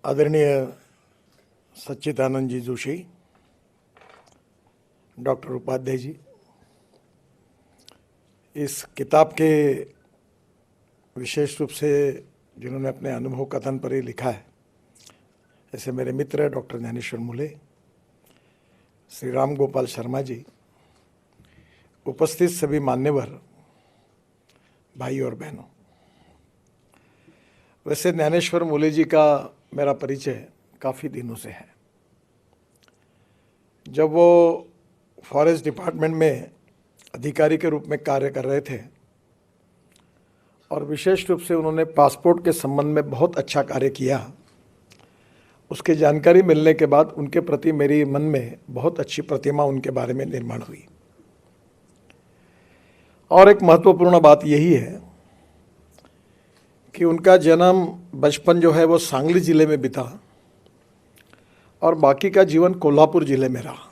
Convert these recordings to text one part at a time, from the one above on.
आदरणीय सच्चिदानंद जी जोशी, डॉक्टर उपाध्याय जी, इस किताब के विशेष रूप से जिन्होंने अपने अनुभव कथन पर ही लिखा है, ऐसे मेरे मित्र डॉक्टर ज्ञानेश्वर मूले, श्री राम गोपाल शर्मा जी, उपस्थित सभी मान्यवर भाई और बहनों। वैसे ज्ञानेश्वर मूले जी का मेरा परिचय काफ़ी दिनों से है। जब वो फॉरेस्ट डिपार्टमेंट में अधिकारी के रूप में कार्य कर रहे थे और विशेष रूप से उन्होंने पासपोर्ट के संबंध में बहुत अच्छा कार्य किया, उसकी जानकारी मिलने के बाद उनके प्रति मेरी मन में बहुत अच्छी प्रतिमा उनके बारे में निर्माण हुई। और एक महत्वपूर्ण बात यही है कि उनका जन्म, बचपन जो है वो सांगली ज़िले में बीता और बाकी का जीवन कोल्हापुर ज़िले में रहा।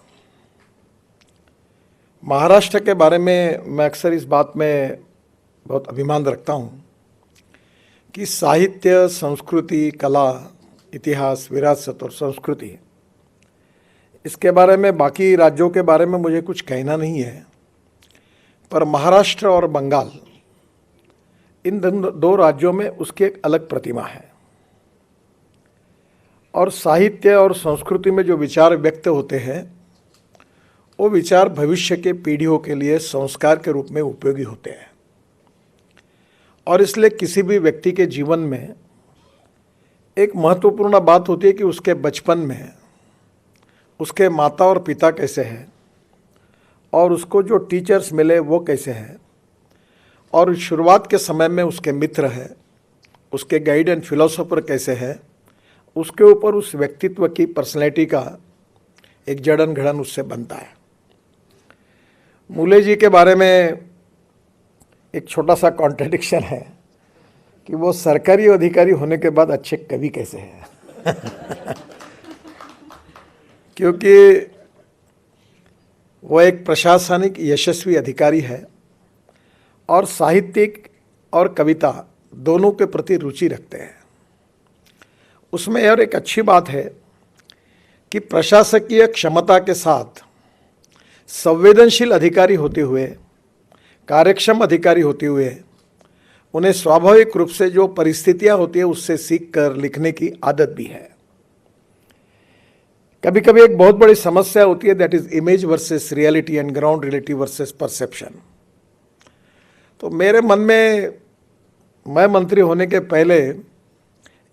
महाराष्ट्र के बारे में मैं अक्सर इस बात में बहुत अभिमान रखता हूँ कि साहित्य, संस्कृति, कला, इतिहास, विरासत और संस्कृति, इसके बारे में बाकी राज्यों के बारे में मुझे कुछ कहना नहीं है, पर महाराष्ट्र और बंगाल, इन दो राज्यों में उसकी एक अलग प्रतिमा है। और साहित्य और संस्कृति में जो विचार व्यक्त होते हैं, वो विचार भविष्य के पीढ़ियों के लिए संस्कार के रूप में उपयोगी होते हैं। और इसलिए किसी भी व्यक्ति के जीवन में एक महत्वपूर्ण बात होती है कि उसके बचपन में उसके माता और पिता कैसे हैं और उसको जो टीचर्स मिले वो कैसे हैं, और शुरुआत के समय में उसके मित्र हैं, उसके गाइड एंड फिलोसोफर कैसे हैं, उसके ऊपर उस व्यक्तित्व की पर्सनैलिटी का एक जड़न घड़न उससे बनता है। मूले जी के बारे में एक छोटा सा कॉन्ट्रडिक्शन है कि वो सरकारी अधिकारी होने के बाद अच्छे कवि कैसे हैं क्योंकि वो एक प्रशासनिक यशस्वी अधिकारी है और साहित्यिक और कविता दोनों के प्रति रुचि रखते हैं। उसमें और एक अच्छी बात है कि प्रशासकीय क्षमता के साथ संवेदनशील अधिकारी होते हुए, कार्यक्षम अधिकारी होते हुए, उन्हें स्वाभाविक रूप से जो परिस्थितियां होती है उससे सीख कर लिखने की आदत भी है। कभी कभी एक बहुत बड़ी समस्या होती है, that is image versus reality and ground reality versus perception. तो मेरे मन में, मैं मंत्री होने के पहले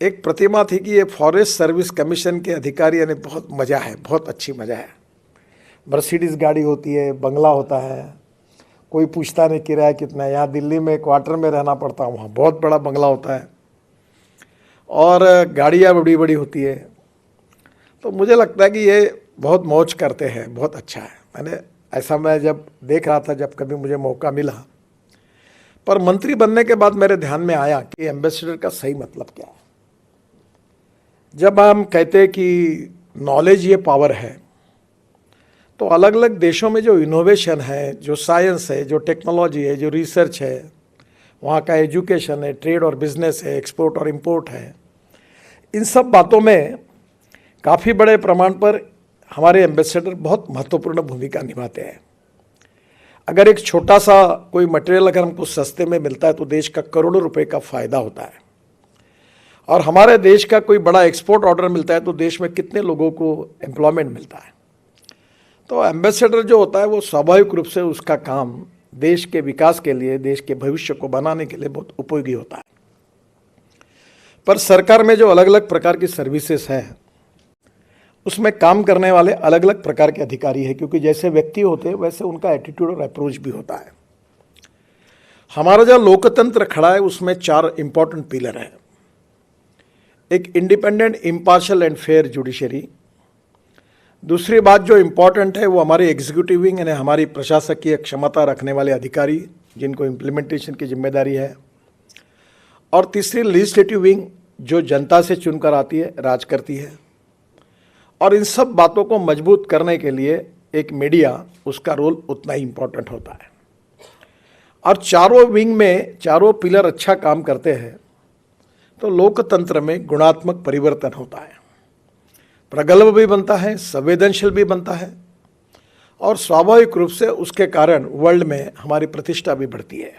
एक प्रतिमा थी कि ये फॉरेस्ट सर्विस कमीशन के अधिकारी, यानी बहुत मज़ा है, बहुत अच्छी मज़ा है। मर्सिडीज़ गाड़ी होती है, बंगला होता है, कोई पूछता नहीं किराया कितना है। यहाँ दिल्ली में क्वार्टर में रहना पड़ता है, वहाँ बहुत बड़ा बंगला होता है और गाड़ियाँ बड़ी बड़ी होती है। तो मुझे लगता है कि ये बहुत मौज करते हैं, बहुत अच्छा है। मैं जब देख रहा था, जब कभी मुझे मौका मिला, पर मंत्री बनने के बाद मेरे ध्यान में आया कि एम्बेसडर का सही मतलब क्या है। जब हम कहते हैं कि नॉलेज ये पावर है, तो अलग अलग देशों में जो इनोवेशन है, जो साइंस है, जो टेक्नोलॉजी है, जो रिसर्च है, वहाँ का एजुकेशन है, ट्रेड और बिजनेस है, एक्सपोर्ट और इंपोर्ट है, इन सब बातों में काफ़ी बड़े प्रमाण पर हमारे एम्बेसडर बहुत महत्वपूर्ण भूमिका निभाते हैं। अगर एक छोटा सा कोई मटेरियल अगर हमको सस्ते में मिलता है तो देश का करोड़ों रुपए का फ़ायदा होता है। और हमारे देश का कोई बड़ा एक्सपोर्ट ऑर्डर मिलता है तो देश में कितने लोगों को एम्प्लॉयमेंट मिलता है। तो एम्बेसडर जो होता है वो स्वाभाविक रूप से उसका काम देश के विकास के लिए, देश के भविष्य को बनाने के लिए बहुत उपयोगी होता है। पर सरकार में जो अलग अलग प्रकार की सर्विसेज हैं, उसमें काम करने वाले अलग अलग प्रकार के अधिकारी हैं, क्योंकि जैसे व्यक्ति होते हैं वैसे उनका एटीट्यूड और अप्रोच भी होता है। हमारा जो लोकतंत्र खड़ा है उसमें 4 इंपॉर्टेंट पिलर हैं। एक independent, impartial and fair judiciary. दूसरी बात जो इम्पॉर्टेंट है वो हमारी एग्जीक्यूटिव विंग, यानी हमारी प्रशासकीय क्षमता रखने वाले अधिकारी जिनको इम्प्लीमेंटेशन की जिम्मेदारी है। और तीसरी लेजिस्लेटिव विंग जो जनता से चुनकर आती है, राज करती है। और इन सब बातों को मजबूत करने के लिए एक मीडिया, उसका रोल उतना ही इम्पोर्टेंट होता है। और चारों विंग में चारों पिलर अच्छा काम करते हैं तो लोकतंत्र में गुणात्मक परिवर्तन होता है, प्रगल्भ भी बनता है, संवेदनशील भी बनता है और स्वाभाविक रूप से उसके कारण वर्ल्ड में हमारी प्रतिष्ठा भी बढ़ती है।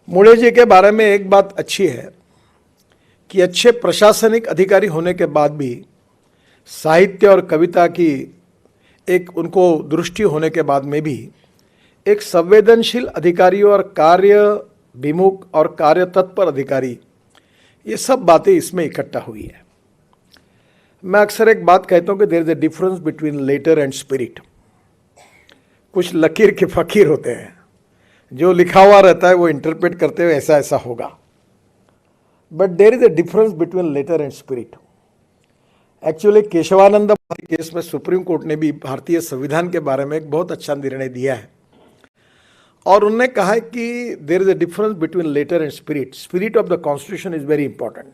मुड़े जी के बारे में एक बात अच्छी है कि अच्छे प्रशासनिक अधिकारी होने के बाद भी साहित्य और कविता की एक उनको दृष्टि होने के बाद में भी एक संवेदनशील अधिकारी और कार्य विमुख और कार्य तत्पर अधिकारी, ये सब बातें इसमें इकट्ठा हुई है। मैं अक्सर एक बात कहता हूं कि there is a difference between letter and spirit. कुछ लकीर के फकीर होते हैं, जो लिखा हुआ रहता है वो इंटरप्रेट करते हुए ऐसा ऐसा होगा, but there is a difference between letter and spirit. Actually Keshavananda case में सुप्रीम कोर्ट ने भी भारतीय संविधान के बारे में एक बहुत अच्छा निर्णय दिया है और उन्होंने कहा है कि there is a difference between letter and spirit. Spirit of the constitution is very important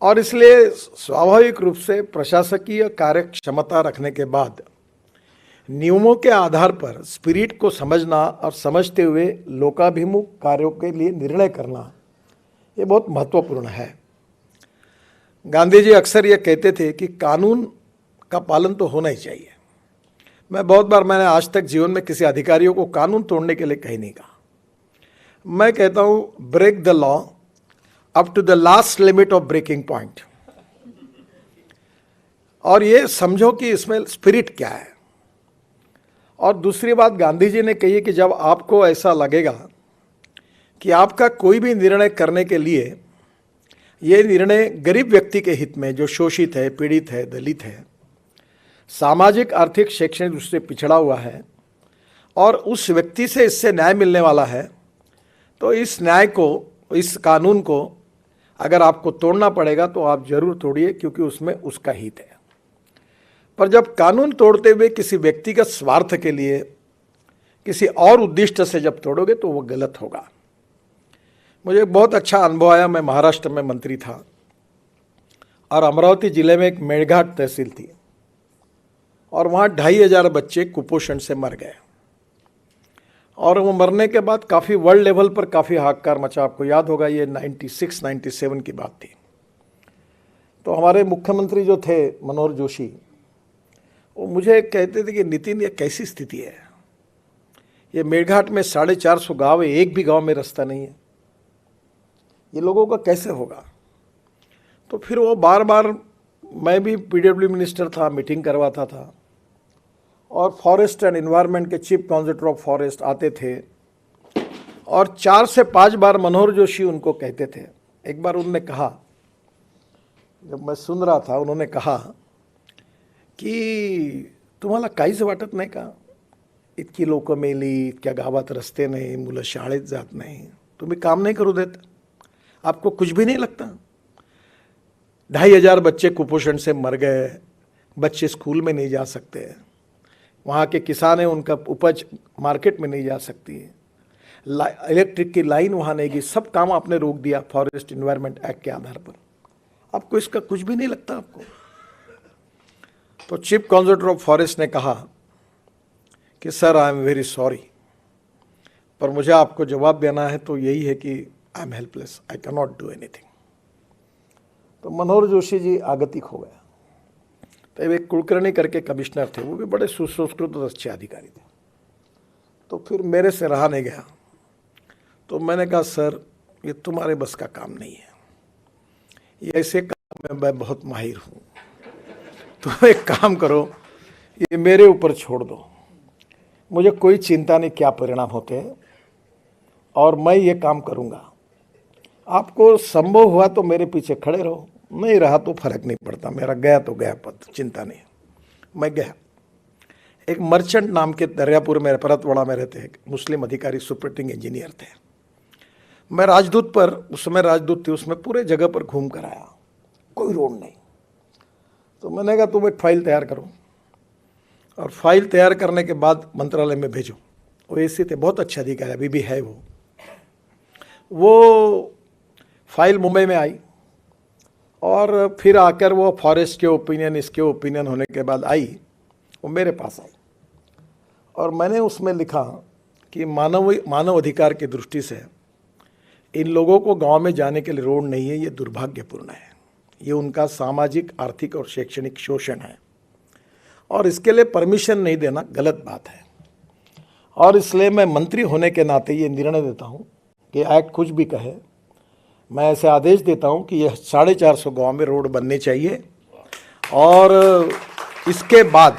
और इसलिए स्वाभाविक रूप से प्रशासकीय कार्य क्षमता रखने के बाद नियमों के आधार पर स्पिरिट को समझना और समझते हुए लोकाभिमुख कार्यों के लिए निर्णय करना, ये बहुत महत्वपूर्ण है। गांधी जी अक्सर ये कहते थे कि कानून का पालन तो होना ही चाहिए। मैंने आज तक जीवन में किसी अधिकारियों को कानून तोड़ने के लिए कहीं नहीं कहा। मैं कहता हूं break the law up to the last limit of breaking point, और ये समझो कि इसमें स्पिरिट क्या है। और दूसरी बात गांधी जी ने कही है कि जब आपको ऐसा लगेगा कि आपका कोई भी निर्णय करने के लिए ये निर्णय गरीब व्यक्ति के हित में, जो शोषित है, पीड़ित है, दलित है, सामाजिक आर्थिक शैक्षणिक रूप से पिछड़ा हुआ है और उस व्यक्ति से इससे न्याय मिलने वाला है, तो इस न्याय को, इस कानून को अगर आपको तोड़ना पड़ेगा तो आप जरूर तोड़िए, क्योंकि उसमें उसका हित है। पर जब कानून तोड़ते हुए किसी व्यक्तिगत स्वार्थ के लिए, किसी और उद्देश्य से जब तोड़ोगे तो वो गलत होगा। मुझे एक बहुत अच्छा अनुभव आया। मैं महाराष्ट्र में मंत्री था और अमरावती जिले में एक मेड़घाट तहसील थी और वहाँ 2500 बच्चे कुपोषण से मर गए और वो मरने के बाद काफ़ी वर्ल्ड लेवल पर काफ़ी हाहाकार मचा। आपको याद होगा, ये 96-97 की बात थी। तो हमारे मुख्यमंत्री जो थे मनोहर जोशी, वो मुझे कहते थे कि नितिन, ये कैसी स्थिति है, ये मेड़घाट में 450 गाँव है, एक भी गाँव में रास्ता नहीं है, ये लोगों का कैसे होगा। तो फिर वो बार बार, मैं भी पीडब्ल्यू मिनिस्टर था, मीटिंग करवाता था और फॉरेस्ट एंड एनवायरनमेंट के चीफ कॉन्जर्वेटर ऑफ फॉरेस्ट आते थे और 4 से 5 बार मनोहर जोशी उनको कहते थे। एक बार उन्होंने कहा, जब मैं सुन रहा था, उन्होंने कहा की तुम्हाला काहीच वाटत नाही का, इतकी लोक मेली, इतक्या गावात रस्ते नाही, मुलं शाळेत जात नाही, तुम्ही काम नहीं करू देत, आपको कुछ भी नहीं लगता। 2500 बच्चे कुपोषण से मर गए, बच्चे स्कूल में नहीं जा सकते, वहाँ के किसान हैं, उनका उपज मार्केट में नहीं जा सकती, इलेक्ट्रिक की लाइन वहाँ नहीं गई, सब काम आपने रोक दिया फॉरेस्ट एनवायरनमेंट एक्ट के आधार पर, आपको इसका कुछ भी नहीं लगता आपको। तो चीफ कॉन्जर्वेटर ऑफ फॉरेस्ट ने कहा कि sir, I am very sorry, पर मुझे आपको जवाब देना है तो यही है कि I am helpless, I can not do anything. तो मनोहर जोशी जी आगतिक हो गया। तो एक कुलकर्णी करके कमिश्नर थे, वो भी बड़े सुसंस्कृत और अच्छे अधिकारी थे। तो फिर मेरे से रहा नहीं गया, तो मैंने कहा सर, ये तुम्हारे बस का काम नहीं है, ये ऐसे काम में मैं बहुत माहिर हूँ, तो एक काम करो, ये मेरे ऊपर छोड़ दो, मुझे कोई चिंता नहीं क्या परिणाम होते हैं और मैं ये काम करूँगा। आपको संभव हुआ तो मेरे पीछे खड़े रहो, नहीं रहा तो फर्क नहीं पड़ता, मेरा गया तो गया पद, चिंता नहीं। मैं गया। एक मर्चेंट नाम के दरियापुर में, परतवाड़ा में रहते एक मुस्लिम अधिकारी, सुपरिटेंडिंग इंजीनियर थे। मैं राजदूत पर, उस समय राजदूत थे, उसमें पूरे जगह पर घूम कर आया, कोई रोड नहीं। तो मैंने कहा तुम एक फाइल तैयार करो और फाइल तैयार करने के बाद मंत्रालय में भेजो। वो ऐसे थे, बहुत अच्छे अधिकारी, अभी भी है वो फाइल मुंबई में आई और फिर आकर वो फॉरेस्ट के ओपिनियन, इसके ओपिनियन होने के बाद आई, वो मेरे पास आई और मैंने उसमें लिखा कि मानव अधिकार की दृष्टि से इन लोगों को गांव में जाने के लिए रोड नहीं है, ये दुर्भाग्यपूर्ण है। ये उनका सामाजिक, आर्थिक और शैक्षणिक शोषण है और इसके लिए परमिशन नहीं देना गलत बात है। और इसलिए मैं मंत्री होने के नाते ये निर्णय देता हूँ कि एक्ट कुछ भी कहे, मैं ऐसे आदेश देता हूँ कि यह 450 गाँव में रोड बनने चाहिए और इसके बाद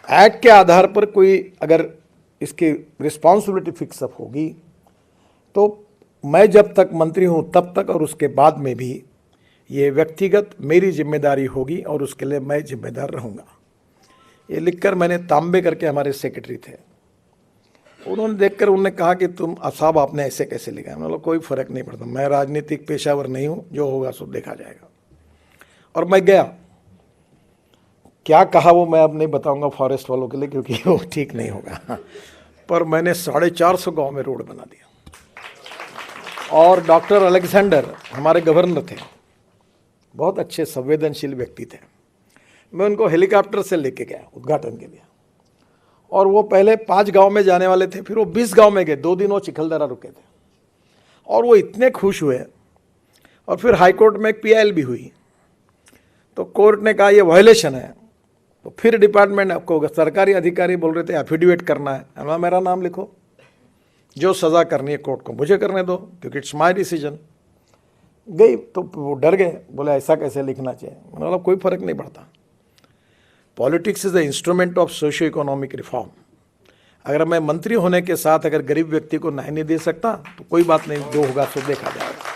एक्ट के आधार पर कोई अगर इसकी रिस्पॉन्सिबिलिटी फिक्सअप होगी तो मैं जब तक मंत्री हूँ तब तक और उसके बाद में भी ये व्यक्तिगत मेरी जिम्मेदारी होगी और उसके लिए मैं जिम्मेदार रहूँगा। ये लिखकर मैंने तांबे करके, हमारे सेक्रेटरी थे, उन्होंने देखकर उन्होंने कहा कि तुम साहब आपने ऐसे कैसे लिखा। मैंने बोला कोई फ़र्क नहीं पड़ता, मैं राजनीतिक पेशावर नहीं हूँ, जो होगा सो देखा जाएगा। और मैं गया, क्या कहा वो मैं अब नहीं बताऊंगा फॉरेस्ट वालों के लिए क्योंकि वो ठीक नहीं होगा, पर मैंने 450 गांव में रोड बना दिया। और डॉक्टर अलेक्जेंडर हमारे गवर्नर थे, बहुत अच्छे संवेदनशील व्यक्ति थे, मैं उनको हेलीकॉप्टर से लेके गया उद्घाटन के लिए। और वो पहले 5 गांव में जाने वाले थे, फिर वो 20 गांव में गए, 2 दिन वो चिखलदरा रुके थे और वो इतने खुश हुए। और फिर हाईकोर्ट में एक PIL भी हुई, तो कोर्ट ने कहा ये वायलेशन है। तो फिर डिपार्टमेंट आपको सरकारी अधिकारी बोल रहे थे एफिडेविट करना है, मेरा नाम लिखो, जो सज़ा करनी है कोर्ट को मुझे करने दो क्योंकि इट्स माय डिसीजन। गई तो वो डर गए, बोले ऐसा कैसे लिखना चाहिए। मैंने बोला कोई फ़र्क नहीं पड़ता, politics is the instrument of socio economic reform. अगर मैं मंत्री होने के साथ अगर गरीब व्यक्ति को न्याय नहीं दे सकता तो कोई बात नहीं, जो होगा सो देखा जाएगा।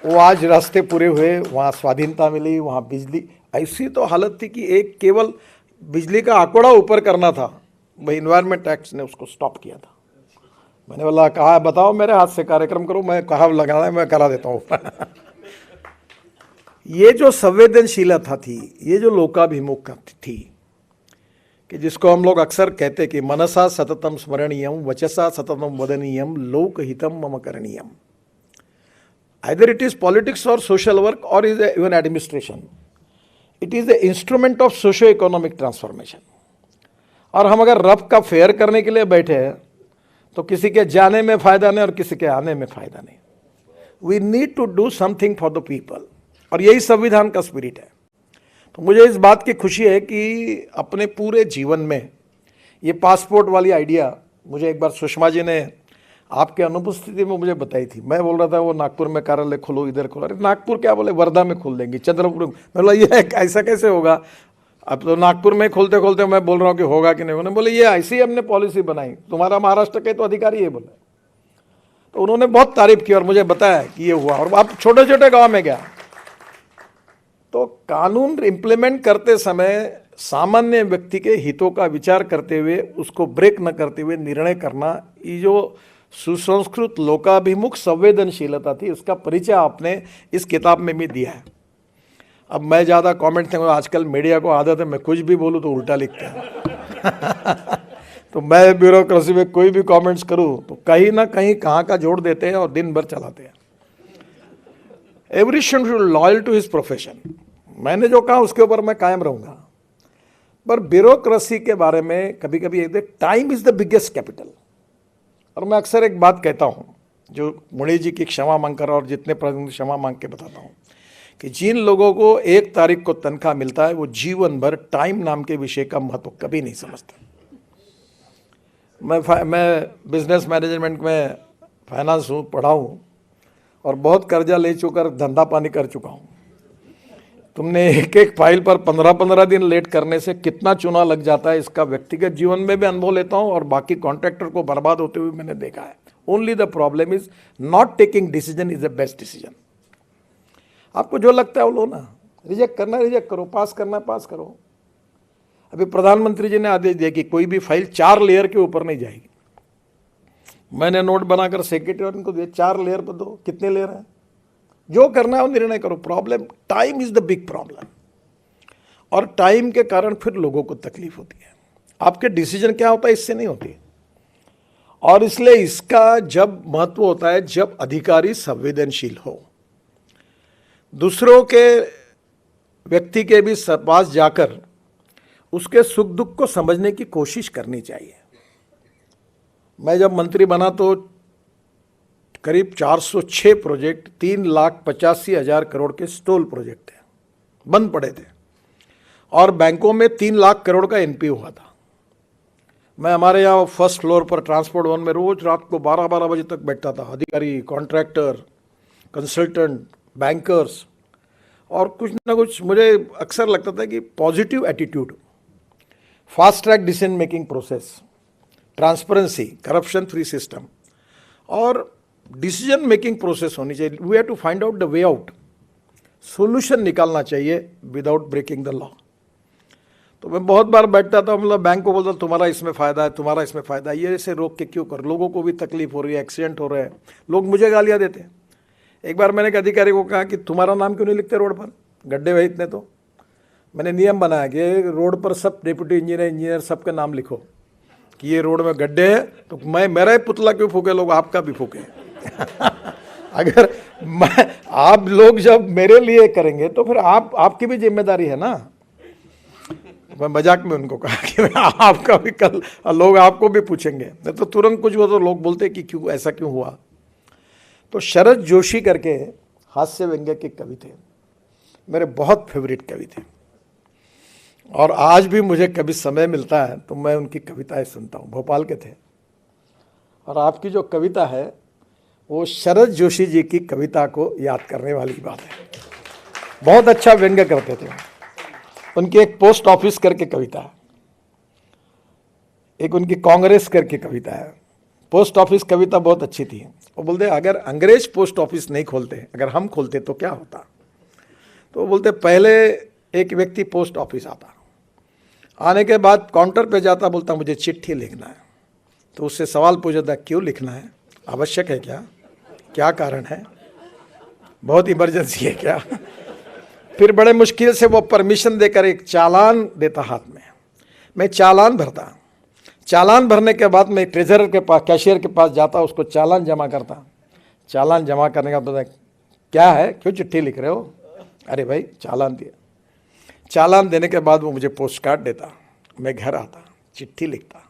वो आज रास्ते पूरे हुए, वहाँ स्वाधीनता मिली, वहाँ बिजली, ऐसी तो हालत थी कि एक केवल बिजली का आंकड़ा ऊपर करना था, वही इन्वायरमेंट एक्ट ने उसको स्टॉप किया था। मैंने बोला कहा बताओ मेरे हाथ से कार्यक्रम करो, मैं कहा लगाना है मैं करा देता हूँ। ये जो संवेदनशीलता थी, ये जो लोकाभिमुख थी, कि जिसको हम लोग अक्सर कहते कि मनसा सततम स्मरणीयम वचसा सततम वदनीयम लोकहितम मम करणीयम। आइदर इट इज पॉलिटिक्स और सोशल वर्क और is even administration, it is the instrument of socio economic transformation. और हम अगर रफ का फेयर करने के लिए बैठे हैं तो किसी के जाने में फ़ायदा नहीं और किसी के आने में फ़ायदा नहीं। We need to do something for the people, और यही संविधान का स्पिरिट है। तो मुझे इस बात की खुशी है कि अपने पूरे जीवन में ये पासपोर्ट वाली आइडिया मुझे एक बार सुषमा जी ने आपके अनुपस्थिति में मुझे बताई थी। मैं बोल रहा था वो नागपुर में कार्यालय खोलो, इधर खोलो। अरे नागपुर क्या, बोले वर्धा में खोल देंगे, चंद्रपुर में। मैं बोला ये ऐसा कैसे होगा, अब तो नागपुर में खोलते खोलते मैं बोल रहा हूँ कि होगा कि नहीं। उन्होंने बोले ये ऐसी ही हमने पॉलिसी बनाई, तुम्हारा महाराष्ट्र के तो अधिकारी ये बोले। तो उन्होंने बहुत तारीफ की और मुझे बताया कि ये हुआ। और आप छोटे छोटे गाँव में गया तो कानून इम्प्लीमेंट करते समय सामान्य व्यक्ति के हितों का विचार करते हुए, उसको ब्रेक न करते हुए निर्णय करना, ये जो सुसंस्कृत लोकाभिमुख संवेदनशीलता थी, उसका परिचय आपने इस किताब में भी दिया है। अब मैं ज़्यादा कमेंट नहीं, आजकल मीडिया को आदत है मैं कुछ भी बोलूँ तो उल्टा लिखते हैं। तो मैं ब्यूरोक्रेसी में कोई भी कमेंट्स करूँ तो कहीं ना कहीं कहाँ का जोड़ देते हैं और दिन भर चलाते हैं। Every should loyal to his profession. मैंने जो कहा उसके ऊपर मैं कायम रहूँगा। पर ब्यूरोक्रेसी के बारे में कभी कभी time is the biggest capital. और मैं अक्सर एक बात कहता हूँ, जो मुनि जी की क्षमा मांगकर और जितने प्रतिनिधि क्षमा मांग के बताता हूँ, कि जिन लोगों को 1 तारीख को तनख्वाह मिलता है वो जीवन भर टाइम नाम के विषय का महत्व कभी नहीं समझते। मैं बिजनेस मैनेजमेंट में फाइनेंस हूँ, पढ़ा हूँ और बहुत कर्जा ले चुका, धंधा पानी कर चुका हूँ। तुमने एक एक फाइल पर 15-15 दिन लेट करने से कितना चूना लग जाता है, इसका व्यक्तिगत जीवन में भी अनुभव लेता हूँ और बाकी कॉन्ट्रैक्टर को बर्बाद होते हुए मैंने देखा है। Only the problem is not taking decision is the best decision. आपको जो लगता है वो लो ना, रिजेक्ट करना रिजेक्ट करो, पास करना पास करो। अभी प्रधानमंत्री जी ने आदेश दिया कि कोई भी फाइल 4 लेयर के ऊपर नहीं जाएगी। मैंने नोट बनाकर सेक्रेटरी को दिया, 4 लेयर पर दो, कितने लेयर हैं, जो करना है वो निर्णय करो। Problem time is the big problem, और टाइम के कारण फिर लोगों को तकलीफ होती है। आपके डिसीजन क्या होता है इससे नहीं होती। और इसलिए इसका जब महत्व होता है जब अधिकारी संवेदनशील हो, दूसरों के व्यक्ति के भी पास जाकर उसके सुख दुख को समझने की कोशिश करनी चाहिए। मैं जब मंत्री बना तो करीब 406 प्रोजेक्ट 3,85,000 करोड़ के स्टॉल प्रोजेक्ट थे, बंद पड़े थे, और बैंकों में 3 लाख करोड़ का एनपीए हुआ था। मैं हमारे यहाँ फर्स्ट फ्लोर पर ट्रांसपोर्ट वन में रोज रात को 12-12 बजे तक बैठता था, अधिकारी, कॉन्ट्रैक्टर, कंसल्टेंट, बैंकर्स, और कुछ ना कुछ मुझे अक्सर लगता था कि positive attitude, fast track decision making process, transparency, corruption free system और डिसीजन मेकिंग प्रोसेस होनी चाहिए। We have to find out the way out, solution निकालना चाहिए विदाउट ब्रेकिंग द लॉ। तो मैं बहुत बार बैठता था, मतलब बैंक को बोलता तुम्हारा इसमें फ़ायदा है, तुम्हारा इसमें फ़ायदा है, ये ऐसे रोक के क्यों कर, लोगों को भी तकलीफ हो रही है, एक्सीडेंट हो रहे हैं, लोग मुझे गालियाँ देते हैं। एक बार मैंने एक अधिकारी को कहा कि तुम्हारा नाम क्यों नहीं लिखते रोड पर, गड्ढे भाई इतने, तो मैंने नियम बनाया कि रोड पर सब डिप्टी इंजीनियर सबका नाम लिखो कि ये रोड में गड्ढे है, तो मैं मेरा ही पुतला क्यों फूके लोग, आपका भी फूके। अगर आप लोग जब मेरे लिए करेंगे तो फिर आपकी भी जिम्मेदारी है ना। मैं मजाक में उनको कहा कि आपका भी कल लोग आपको भी पूछेंगे, नहीं तो तुरंत कुछ हुआ तो लोग बोलते कि क्यों ऐसा क्यों हुआ। तो शरद जोशी करके हास्य व्यंग्य के कवि थे, मेरे बहुत फेवरेट कवि थे, और आज भी मुझे कभी समय मिलता है तो मैं उनकी कविताएं सुनता हूँ। भोपाल के थे, और आपकी जो कविता है वो शरद जोशी जी की कविता को याद करने वाली बात है। बहुत अच्छा व्यंग्य करते थे। उनकी एक पोस्ट ऑफिस करके कविता है, एक उनकी कांग्रेस करके कविता है। पोस्ट ऑफिस कविता बहुत अच्छी थी। वो बोलते अगर अंग्रेज पोस्ट ऑफिस नहीं खोलते, अगर हम खोलते तो क्या होता। तो बोलते पहले एक व्यक्ति पोस्ट ऑफिस आता, आने के बाद काउंटर पे जाता, बोलता मुझे चिट्ठी लिखना है। तो उससे सवाल पूछता क्यों लिखना है, आवश्यक है क्या, क्या कारण है, बहुत इमरजेंसी है क्या। फिर बड़े मुश्किल से वो परमिशन देकर एक चालान देता हाथ में, मैं चालान भरता। चालान भरने के बाद मैं ट्रेजरर के पास, कैशियर के पास जाता, उसको चालान जमा करता। चालान जमा करने का बाद क्या है, क्यों चिट्ठी लिख रहे हो, अरे भाई चालान दिया। चालान देने के बाद वो मुझे पोस्ट कार्ड देता, मैं घर आता, चिट्ठी लिखता,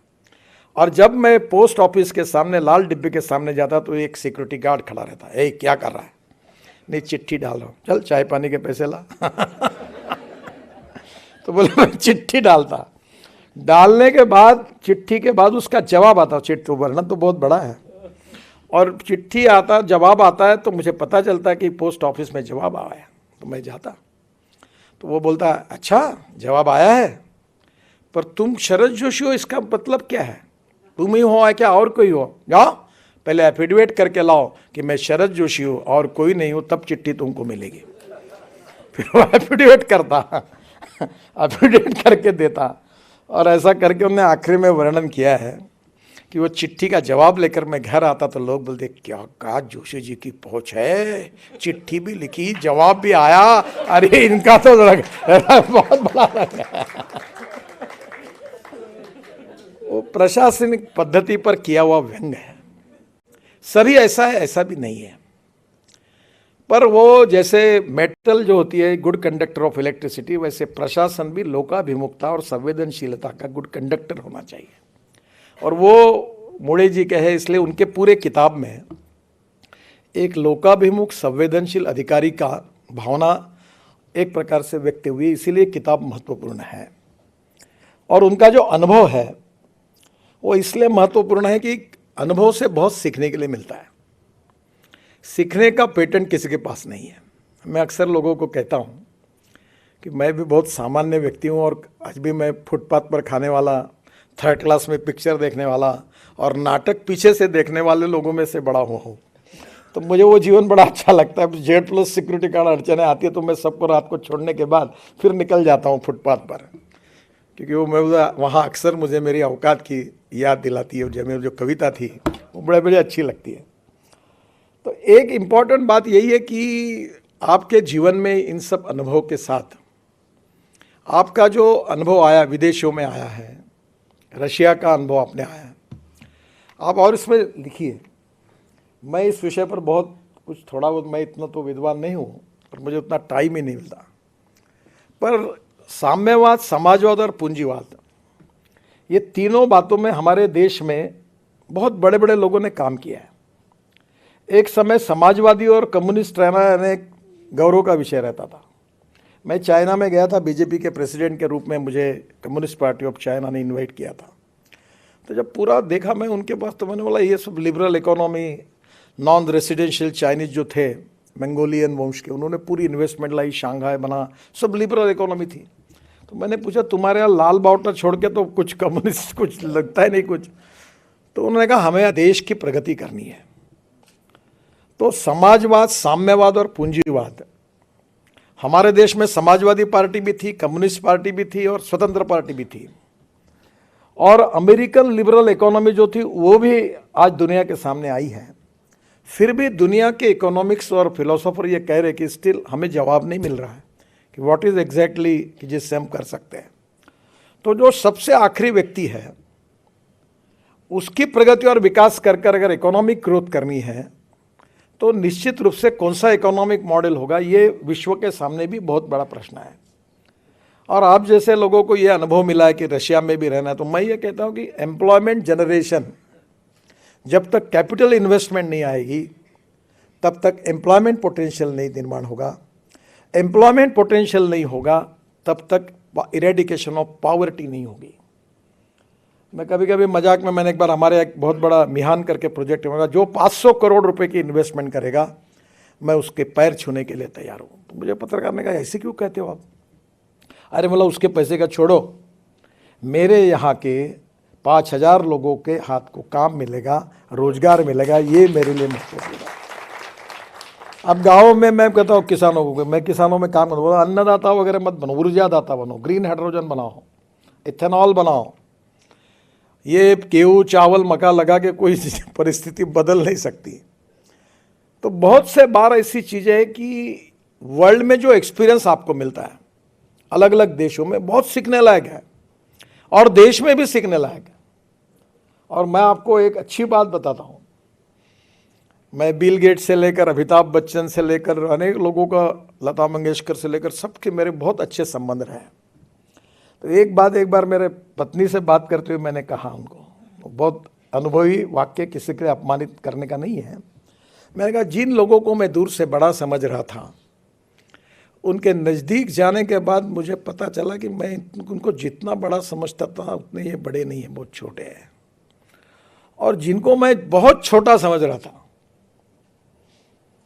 और जब मैं पोस्ट ऑफिस के सामने लाल डिब्बे के सामने जाता तो एक सिक्योरिटी गार्ड खड़ा रहता, ए क्या कर रहा है, नहीं चिट्ठी डाल रहा हूँ, चल चाय पानी के पैसे ला। तो बोले मैं चिट्ठी डालता। डालने के बाद, चिट्ठी के बाद उसका जवाब आता, चिट्ठी तो वर्णन तो बहुत बड़ा है, और चिट्ठी आता, जवाब आता है, तो मुझे पता चलता है कि पोस्ट ऑफिस में जवाब आया है। तो मैं जाता, तो वो बोलता अच्छा जवाब आया है, पर तुम शरद जोशी हो, इसका मतलब क्या है, तुम ही हो क्या और कोई हो, जाओ पहले एफिडेविट करके लाओ कि मैं शरद जोशी हूँ और कोई नहीं हूँ, तब चिट्ठी तुमको मिलेगी। फिर वो एफिडेविट करता, एफिडेविट करके देता, और ऐसा करके उन्होंने आखिरी में वर्णन किया है कि वो चिट्ठी का जवाब लेकर मैं घर आता तो लोग बोलते क्या कहा जोशी जी की पहुँच है, चिट्ठी भी लिखी, जवाब भी आया, अरे इनका तो बहुत बड़ा लगा। वो प्रशासनिक पद्धति पर किया हुआ व्यंग्य है। सभी ऐसा है, ऐसा भी नहीं है, पर वो जैसे मेटल जो होती है गुड कंडक्टर ऑफ इलेक्ट्रिसिटी, वैसे प्रशासन भी लोकाभिमुखता और संवेदनशीलता का गुड कंडक्टर होना चाहिए। और वो मोड़े जी कहे, इसलिए उनके पूरे किताब में एक लोकाभिमुख संवेदनशील अधिकारी का भावना एक प्रकार से व्यक्त हुई, इसीलिए किताब महत्वपूर्ण है। और उनका जो अनुभव है वो इसलिए महत्वपूर्ण है कि अनुभव से बहुत सीखने के लिए मिलता है। सीखने का पेटेंट किसी के पास नहीं है। मैं अक्सर लोगों को कहता हूँ कि मैं भी बहुत सामान्य व्यक्ति हूँ, और आज भी मैं फुटपाथ पर खाने वाला, थर्ड क्लास में पिक्चर देखने वाला और नाटक पीछे से देखने वाले लोगों में से बड़ा हुआ हूँ। तो मुझे वो जीवन बड़ा अच्छा लगता है। जेड प्लस सिक्योरिटी गार्ड अड़चने आती है तो मैं सबको रात को छोड़ने के बाद फिर निकल जाता हूँ फुटपाथ पर, क्योंकि वो मैं वहाँ अक्सर मुझे मेरी औकात की याद दिलाती है। जो मेरी जो कविता थी वो बड़े अच्छी लगती है। तो एक इम्पॉर्टेंट बात यही है कि आपके जीवन में इन सब अनुभव के साथ आपका जो अनुभव आया, विदेशों में आया है, रशिया का अनुभव आपने आया, आप और इसमें लिखिए। मैं इस विषय पर बहुत कुछ थोड़ा बहुत, मैं इतना तो विद्वान नहीं हूँ और मुझे उतना टाइम ही नहीं मिलता, पर साम्यवाद, समाजवाद और पूंजीवाद, ये तीनों बातों में हमारे देश में बहुत बड़े बड़े लोगों ने काम किया है। एक समय समाजवादी और कम्युनिस्ट रहना यानी गौरव का विषय रहता था। मैं चाइना में गया था, बीजेपी के प्रेसिडेंट के रूप में मुझे कम्युनिस्ट पार्टी ऑफ चाइना ने इनवाइट किया था। तो जब पूरा देखा मैं उनके पास, तो मैंने बोला ये सब liberal economy, non residential Chinese जो थे मंगोलियन वंश के, उन्होंने पूरी इन्वेस्टमेंट लाई, शंघाई बना, सब लिबरल इकोनॉमी थी। तो मैंने पूछा तुम्हारे यहाँ लाल बावटा छोड़ के तो कुछ कम्युनिस्ट कुछ लगता है नहीं कुछ। तो उन्होंने कहा हमें देश की प्रगति करनी है। तो समाजवाद, साम्यवाद और पूंजीवाद, हमारे देश में समाजवादी पार्टी भी थी, कम्युनिस्ट पार्टी भी थी और स्वतंत्र पार्टी भी थी। और अमेरिकन लिबरल इकोनॉमी जो थी वो भी आज दुनिया के सामने आई है। फिर भी दुनिया के इकोनॉमिक्स और फिलोसोफर ये कह रहे कि स्टिल हमें जवाब नहीं मिल रहा है कि व्हाट इज एग्जैक्टली कि जिससे हम कर सकते हैं। तो जो सबसे आखिरी व्यक्ति है उसकी प्रगति और विकास कर अगर इकोनॉमिक ग्रोथ करनी है तो निश्चित रूप से कौन सा इकोनॉमिक मॉडल होगा, ये विश्व के सामने भी बहुत बड़ा प्रश्न है। और आप जैसे लोगों को ये अनुभव मिला है कि रशिया में भी रहना है, तो मैं ये कहता हूँ कि एम्प्लॉयमेंट जनरेशन, जब तक कैपिटल इन्वेस्टमेंट नहीं आएगी तब तक एम्प्लॉयमेंट पोटेंशियल नहीं निर्माण होगा। एम्प्लॉयमेंट पोटेंशियल नहीं होगा तब तक इरेडिकेशन ऑफ पॉवर्टी नहीं होगी। मैं कभी कभी मजाक में, मैंने एक बार हमारे एक बहुत बड़ा मिहान करके प्रोजेक्ट होगा, जो 500 करोड़ रुपए की इन्वेस्टमेंट करेगा मैं उसके पैर छूने के लिए तैयार हूँ। तो मुझे पत्रकार ने कहा ऐसे क्यों कहते हो आप? अरे मतलब उसके पैसे का छोड़ो, मेरे यहाँ के 5000 लोगों के हाथ को काम मिलेगा, रोजगार मिलेगा, ये मेरे लिए महत्वपूर्ण है। अब गाँव में मैं कहता हूँ किसानों को, मैं किसानों में काम करूँ, अन्नदाता वगैरह मत बनो, ऊर्जादाता बनो, ग्रीन हाइड्रोजन बनाओ, इथेनॉल बनाओ। ये गेहूँ चावल मक्का लगा के कोई परिस्थिति बदल नहीं सकती। तो बहुत से बार ऐसी चीज़ें हैं कि वर्ल्ड में जो एक्सपीरियंस आपको मिलता है अलग अलग देशों में, बहुत सीखने लायक है और देश में भी सीखने लायक है। और मैं आपको एक अच्छी बात बताता हूँ, मैं बिल गेट्स से लेकर अमिताभ बच्चन से लेकर अनेक लोगों का, लता मंगेशकर से लेकर, सबके मेरे बहुत अच्छे संबंध रहे। तो एक बार मेरे पत्नी से बात करते हुए मैंने कहा उनको, बहुत अनुभवी वाक्य, किसी के अपमानित करने का नहीं है, मैंने कहा जिन लोगों को मैं दूर से बड़ा समझ रहा था उनके नज़दीक जाने के बाद मुझे पता चला कि मैं उनको जितना बड़ा समझता था उतने ये बड़े नहीं हैं, बहुत छोटे हैं। और जिनको मैं बहुत छोटा समझ रहा था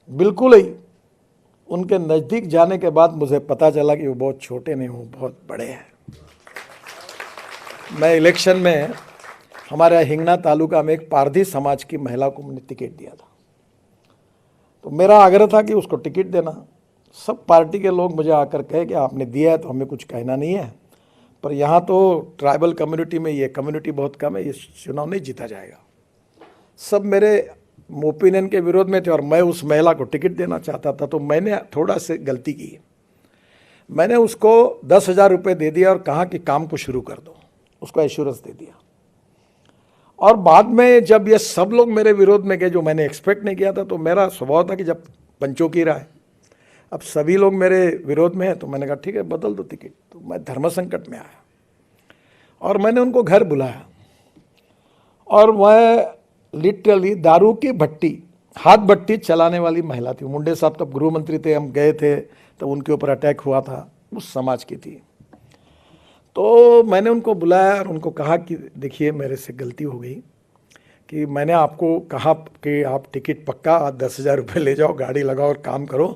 बिल्कुल ही, उनके नज़दीक जाने के बाद मुझे पता चला कि वो बहुत छोटे नहीं, वो बहुत बड़े हैं। मैं इलेक्शन में हमारे हिंगना तालुका में एक पारधी समाज की महिला को मैंने टिकट दिया था। तो मेरा आग्रह था कि उसको टिकट देना। सब पार्टी के लोग मुझे आकर कहे कि आपने दिया है तो हमें कुछ कहना नहीं है, पर यहाँ तो ट्राइबल कम्युनिटी में ये कम्युनिटी बहुत कम है, ये चुनाव नहीं जीता जाएगा। सब मेरे ओपिनियन के विरोध में थे और मैं उस महिला को टिकट देना चाहता था। तो मैंने थोड़ा सी गलती की, मैंने उसको 10,000 रुपये दे दिया और कहा कि काम को शुरू कर दो, उसको एश्योरेंस दे दिया। और बाद में जब ये सब लोग मेरे विरोध में गए, जो मैंने एक्सपेक्ट नहीं किया था, तो मेरा स्वभाव था कि जब पंचों की राय, अब सभी लोग मेरे विरोध में हैं, तो मैंने कहा ठीक है बदल दो टिकट। तो मैं धर्म संकट में आया और मैंने उनको घर बुलाया और मैं लिटरली दारू की भट्टी, हाथ भट्टी चलाने वाली महिला थी। मुंडे साहब तब गृह मंत्री थे, हम गए थे तो उनके ऊपर अटैक हुआ था, उस समाज की थी। तो मैंने उनको बुलाया और उनको कहा कि देखिए मेरे से गलती हो गई कि मैंने आपको कहा कि आप टिकट पक्का 10,000 रुपये ले जाओ, गाड़ी लगाओ और काम करो,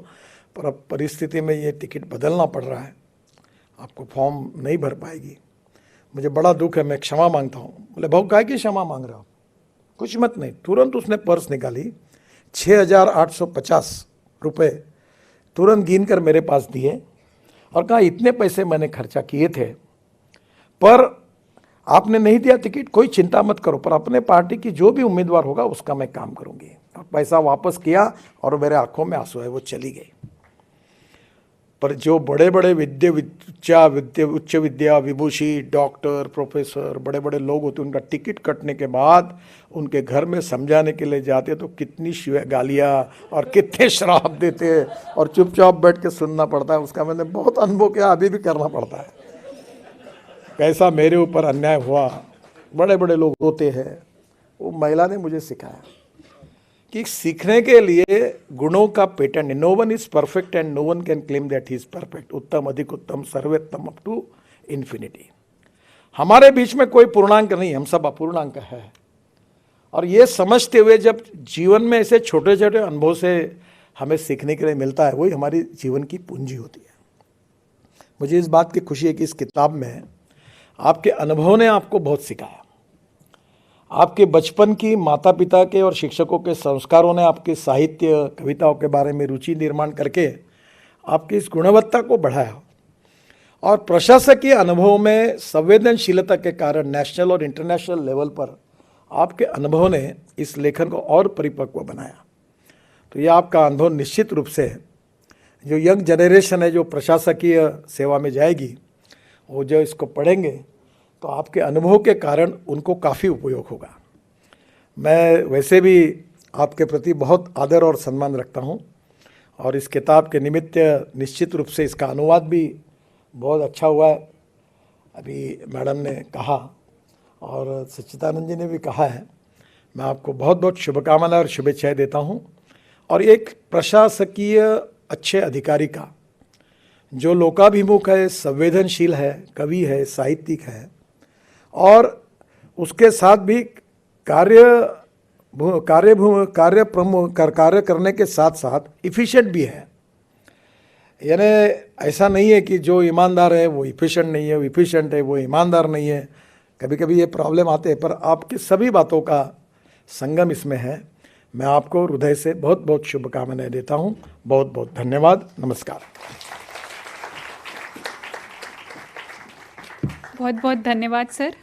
पर अब परिस्थिति में ये टिकट बदलना पड़ रहा है, आपको फॉर्म नहीं भर पाएगी, मुझे बड़ा दुख है, मैं क्षमा मांगता हूँ। बोले भाऊ काहे की क्षमा मांग रहा हो, कुछ मत नहीं। तुरंत उसने पर्स निकाली, 6,850 रुपये तुरंत गिन कर मेरे पास दिए और कहा इतने पैसे मैंने खर्चा किए थे, पर आपने नहीं दिया टिकट, कोई चिंता मत करो, पर अपने पार्टी की जो भी उम्मीदवार होगा उसका मैं काम करूंगी। और पैसा वापस किया और मेरे आंखों में आंसू है, वो चली गई। पर जो बड़े बड़े उच्च विद्या विभूषी, डॉक्टर, प्रोफेसर, बड़े बड़े लोग होते, उनका टिकट कटने के बाद उनके घर में समझाने के लिए जाते तो कितनी गालियाँ और कितने श्राप देते और चुपचाप बैठ के सुनना पड़ता है। उसका मैंने बहुत अनुभव किया, अभी भी करना पड़ता है। कैसा मेरे ऊपर अन्याय हुआ, बड़े बड़े लोग होते हैं, वो महिला ने मुझे सिखाया कि सीखने के लिए गुणों का patent, no one is perfect and no one can claim that he is perfect, उत्तम, अधिक उत्तम, सर्वोत्तम, अप टू इन्फिनिटी। हमारे बीच में कोई पूर्णांक नहीं, हम सब अपूर्णांक है। और ये समझते हुए जब जीवन में ऐसे छोटे छोटे अनुभव से हमें सीखने के लिए मिलता है, वही हमारी जीवन की पूंजी होती है। मुझे इस बात की खुशी है कि इस किताब में आपके अनुभव ने आपको बहुत सिखाया। आपके बचपन की माता पिता के और शिक्षकों के संस्कारों ने आपके साहित्य, कविताओं के बारे में रुचि निर्माण करके आपकी इस गुणवत्ता को बढ़ाया। और प्रशासकीय अनुभव में संवेदनशीलता के कारण नेशनल और इंटरनेशनल लेवल पर आपके अनुभव ने इस लेखन को और परिपक्व बनाया। तो ये आपका अनुभव निश्चित रूप से जो यंग जनरेशन है जो प्रशासकीय सेवा में जाएगी, वो जो इसको पढ़ेंगे तो आपके अनुभव के कारण उनको काफ़ी उपयोग होगा। मैं वैसे भी आपके प्रति बहुत आदर और सम्मान रखता हूँ और इस किताब के निमित्त निश्चित रूप से इसका अनुवाद भी बहुत अच्छा हुआ है, अभी मैडम ने कहा और सच्चिदानंद जी ने भी कहा है। मैं आपको बहुत बहुत शुभकामनाएं और शुभेच्छाएं देता हूँ। और एक प्रशासकीय अच्छे अधिकारी का जो लोकाभिमुख है, संवेदनशील है, कवि है, साहित्यिक है और उसके साथ भी कार्य करने के साथ साथ इफ़िशिएंट भी है। यानी ऐसा नहीं है कि जो ईमानदार है वो इफ़िशिएंट नहीं है, वो इफ़िशिएंट है वो ईमानदार नहीं है। कभी कभी ये प्रॉब्लम आते हैं, पर आपकी सभी बातों का संगम इसमें है। मैं आपको हृदय से बहुत बहुत शुभकामनाएं देता हूं। बहुत बहुत धन्यवाद। नमस्कार। बहुत बहुत धन्यवाद सर।